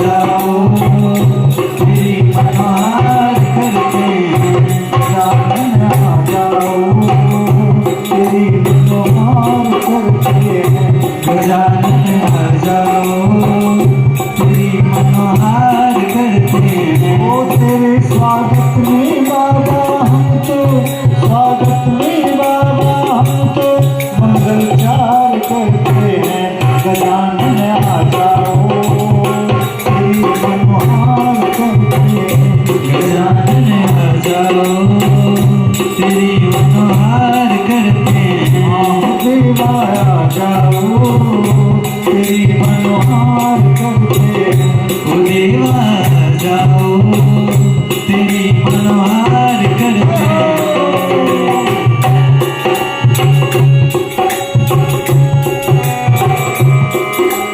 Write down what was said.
जाओ तेरी मनोहार करते गजानन आ जाओ तेरी मनोहार करते गजानन आ जाओ तेरी मनोहार करते ओ तेरे स्वागत में बाबा हम तो स्वागत में बाबा हम तो मंगलचार करते हैं गजानन आ जाओ तेरी मनोहार करते गजानन आ जाओ तेरी मनोहार करते देवा आ जाओ तेरी मनोहार करते